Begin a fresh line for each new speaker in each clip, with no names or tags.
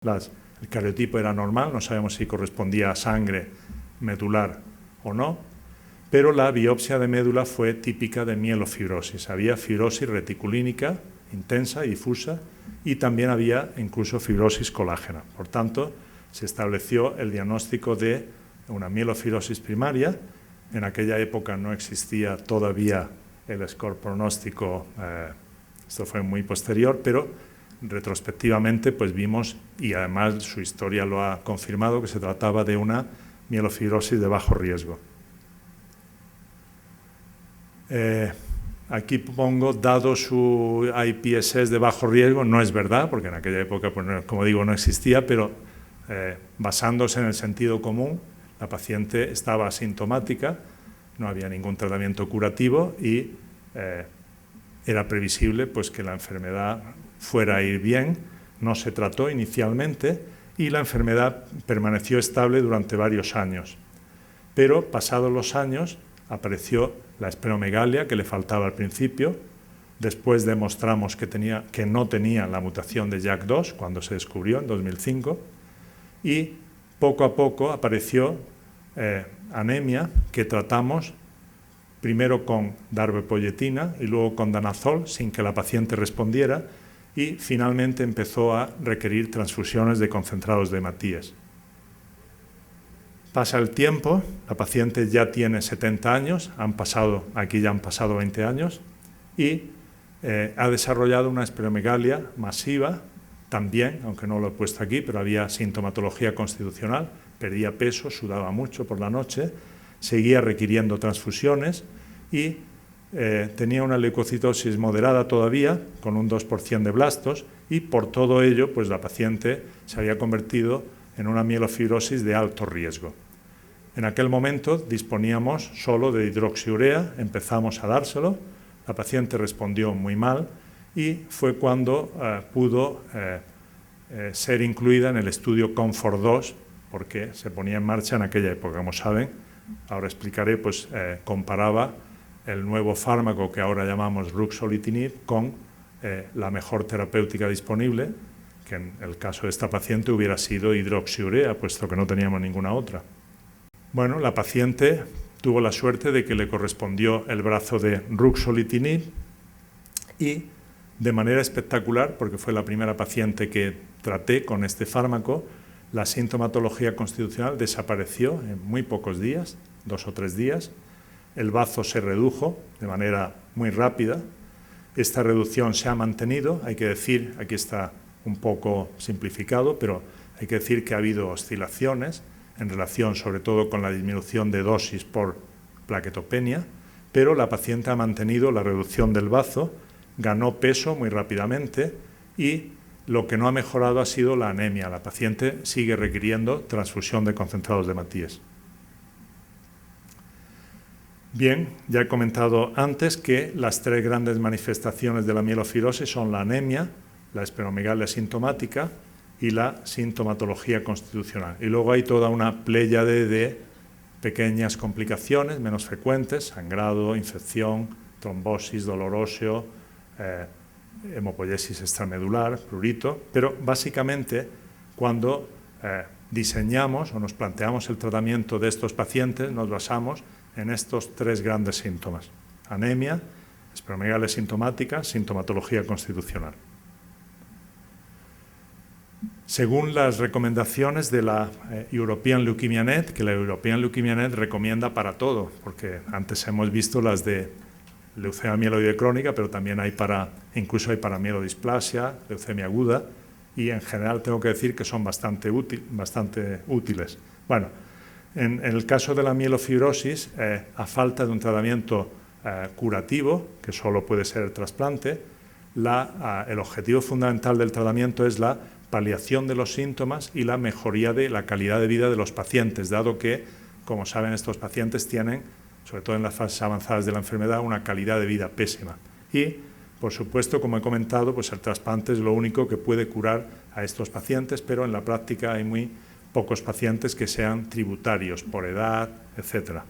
El cariotipo era normal, no sabemos si correspondía a sangre medular o no, pero la biopsia de médula fue típica de mielofibrosis. Había fibrosis reticulínica intensa y difusa y también había incluso fibrosis colágena. Por tanto, se estableció el diagnóstico de una mielofibrosis primaria. En aquella época no existía todavía el score pronóstico, esto fue muy posterior, pero retrospectivamente pues vimos, y además su historia lo ha confirmado, que se trataba de una mielofibrosis de bajo riesgo. Aquí pongo, dado su IPSS de bajo riesgo, no es verdad, porque en aquella época, pues, como digo, no existía, pero basándose en el sentido común, la paciente estaba asintomática, no había ningún tratamiento curativo y era previsible pues, que la enfermedad fuera a ir bien. No se trató inicialmente y la enfermedad permaneció estable durante varios años. Pero pasados los años apareció la esplenomegalia que le faltaba al principio. Después demostramos que no tenía la mutación de JAK2 cuando se descubrió en 2005 y poco a poco apareció anemia que tratamos primero con darbepoetina y luego con danazol sin que la paciente respondiera y finalmente empezó a requerir transfusiones de concentrados de hematíes. Pasa el tiempo, la paciente ya tiene 70 años, aquí ya han pasado 20 años y ha desarrollado una esplenomegalia masiva también, aunque no lo he puesto aquí, pero había sintomatología constitucional, perdía peso, sudaba mucho por la noche, seguía requiriendo transfusiones y tenía una leucocitosis moderada todavía, con un 2% de blastos, y por todo ello pues la paciente se había convertido en una mielofibrosis de alto riesgo. En aquel momento disponíamos solo de hidroxiurea, empezamos a dárselo, la paciente respondió muy mal y fue cuando pudo ser incluida en el estudio COMFORT-2, porque se ponía en marcha en aquella época. Como saben, ahora explicaré, pues comparaba el nuevo fármaco que ahora llamamos ruxolitinib con la mejor terapéutica disponible, que en el caso de esta paciente hubiera sido hidroxiurea, puesto que no teníamos ninguna otra. Bueno, la paciente tuvo la suerte de que le correspondió el brazo de ruxolitinib y de manera espectacular, porque fue la primera paciente que traté con este fármaco, la sintomatología constitucional desapareció en muy pocos días, 2 o 3 días. El bazo se redujo de manera muy rápida. Esta reducción se ha mantenido, hay que decir, aquí está un poco simplificado, pero hay que decir que ha habido oscilaciones en relación sobre todo con la disminución de dosis por plaquetopenia, pero la paciente ha mantenido la reducción del bazo, ganó peso muy rápidamente y lo que no ha mejorado ha sido la anemia. La paciente sigue requiriendo transfusión de concentrados de hematíes. Bien, ya he comentado antes que las 3 grandes manifestaciones de la mielofibrosis son la anemia, la esplenomegalia sintomática y la sintomatología constitucional. Y luego hay toda una pléyade de pequeñas complicaciones menos frecuentes, sangrado, infección, trombosis, dolor óseo, hemopoiesis extramedular, prurito, pero básicamente cuando diseñamos o nos planteamos el tratamiento de estos pacientes nos basamos en estos 3 grandes síntomas: anemia, esplenomegalia sintomática, sintomatología constitucional. Según las recomendaciones de la European Leukemia Net, que la European Leukemia Net recomienda para todo, porque antes hemos visto las de leucemia mieloide crónica, pero también incluso hay para mielodisplasia, leucemia aguda, y en general tengo que decir que son bastante útiles. Bueno, en el caso de la mielofibrosis, a falta de un tratamiento curativo, que solo puede ser el trasplante, el objetivo fundamental del tratamiento es la paliación de los síntomas y la mejoría de la calidad de vida de los pacientes, dado que, como saben, estos pacientes tienen, sobre todo en las fases avanzadas de la enfermedad, una calidad de vida pésima. Y, por supuesto, como he comentado, pues el trasplante es lo único que puede curar a estos pacientes, pero en la práctica hay muy pocos pacientes que sean tributarios por edad, etc.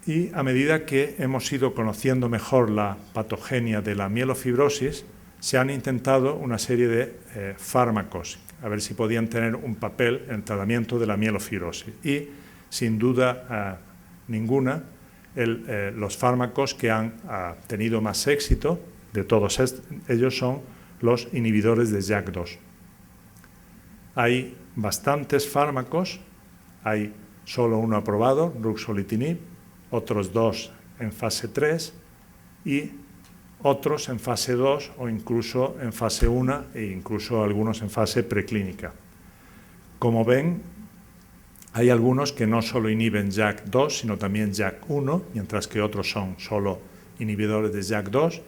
Y a medida que hemos ido conociendo mejor la patogenia de la mielofibrosis, se han intentado una serie de fármacos, a ver si podían tener un papel en el tratamiento de la mielofibrosis. Y, sin duda ninguna, los fármacos que han tenido más éxito de todos ellos son los inhibidores de JAK2. Hay bastantes fármacos, hay solo uno aprobado, ruxolitinib, otros 2 en fase 3 y otros en fase 2 o incluso en fase 1 e incluso algunos en fase preclínica. Como ven, hay algunos que no solo inhiben JAK2, sino también JAK1, mientras que otros son solo inhibidores de JAK2.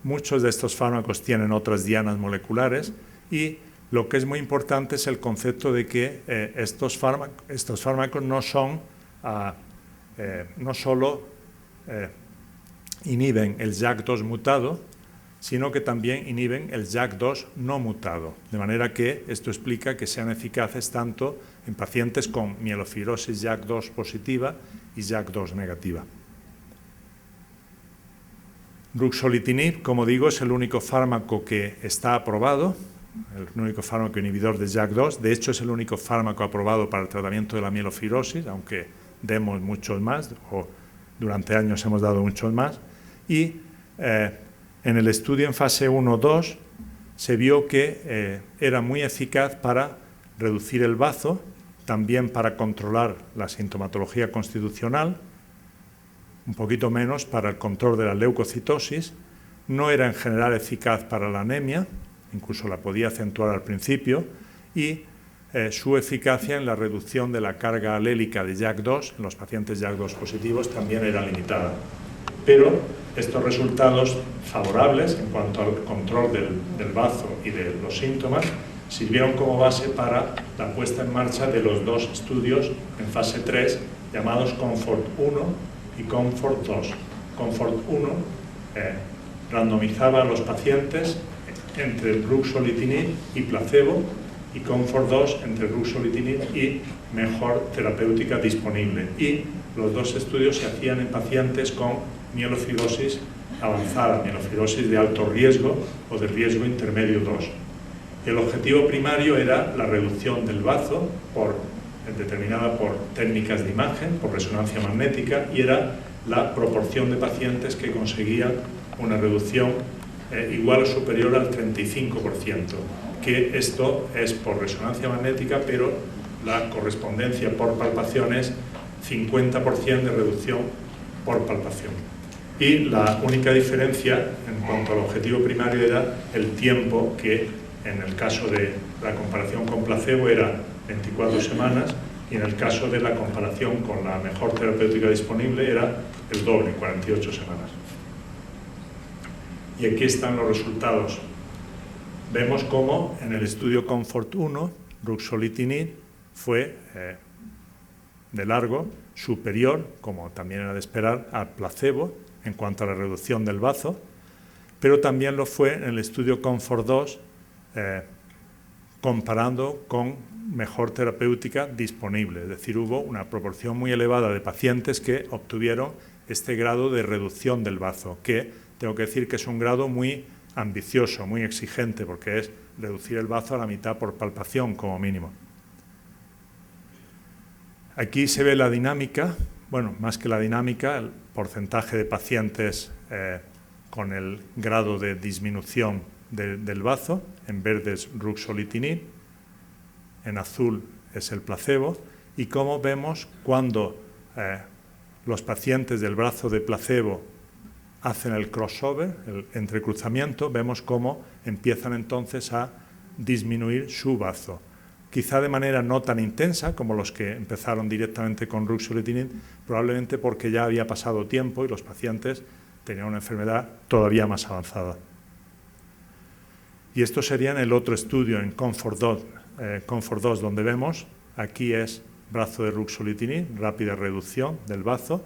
Muchos de estos fármacos tienen otras dianas moleculares y lo que es muy importante es el concepto de que estos fármacos no son, no solo inhiben el JAK2 mutado, sino que también inhiben el JAK2 no mutado. De manera que esto explica que sean eficaces tanto en pacientes con mielofibrosis JAK2 positiva y JAK2 negativa. Ruxolitinib, como digo, es el único fármaco que está aprobado, el único fármaco inhibidor de JAK2. De hecho, es el único fármaco aprobado para el tratamiento de la mielofibrosis, aunque demos muchos más, o durante años hemos dado muchos más. Y en el estudio en fase 1-2 se vio que era muy eficaz para reducir el bazo, también para controlar la sintomatología constitucional, un poquito menos para el control de la leucocitosis. No era en general eficaz para la anemia, incluso la podía acentuar al principio, y su eficacia en la reducción de la carga alélica de JAK2 en los pacientes JAK2 positivos también era limitada. Pero estos resultados favorables en cuanto al control del bazo y de los síntomas sirvieron como base para la puesta en marcha de los 2 estudios en fase 3 llamados COMFORT 1 y COMFORT 2. COMFORT 1 randomizaba a los pacientes entre ruxolitinib y placebo, y COMFORT 2 entre ruxolitinib y mejor terapéutica disponible. Y los 2 estudios se hacían en pacientes con mielofibrosis avanzada, mielofibrosis de alto riesgo o de riesgo intermedio 2. El objetivo primario era la reducción del bazo determinada por técnicas de imagen, por resonancia magnética, y era la proporción de pacientes que conseguían una reducción igual o superior al 35%, que esto es por resonancia magnética, pero la correspondencia por palpación es 50% de reducción por palpación. Y la única diferencia en cuanto al objetivo primario era el tiempo, que en el caso de la comparación con placebo era 24 semanas, y en el caso de la comparación con la mejor terapéutica disponible era el doble, 48 semanas. Y aquí están los resultados. Vemos cómo en el estudio COMFORT 1, ruxolitinib fue de largo superior, como también era de esperar, al placebo en cuanto a la reducción del bazo, pero también lo fue en el estudio COMFORT 2 comparando con mejor terapéutica disponible. Es decir, hubo una proporción muy elevada de pacientes que obtuvieron este grado de reducción del bazo, que tengo que decir que es un grado muy ambicioso, muy exigente, porque es reducir el bazo a la mitad por palpación como mínimo. Aquí se ve la dinámica, bueno, más que la dinámica, el porcentaje de pacientes con el grado de disminución del bazo. En verde es ruxolitinib, en azul es el placebo, y como vemos cuando los pacientes del brazo de placebo hacen el crossover, el entrecruzamiento, vemos cómo empiezan entonces a disminuir su bazo. Quizá de manera no tan intensa como los que empezaron directamente con ruxolitinib, probablemente porque ya había pasado tiempo y los pacientes tenían una enfermedad todavía más avanzada. Y esto sería en el otro estudio, en COMFORT 2, donde vemos, aquí es brazo de ruxolitinib, rápida reducción del bazo,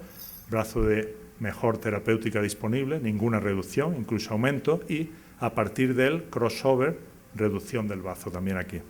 brazo de mejor terapéutica disponible, ninguna reducción, incluso aumento, y a partir del crossover, reducción del bazo también aquí.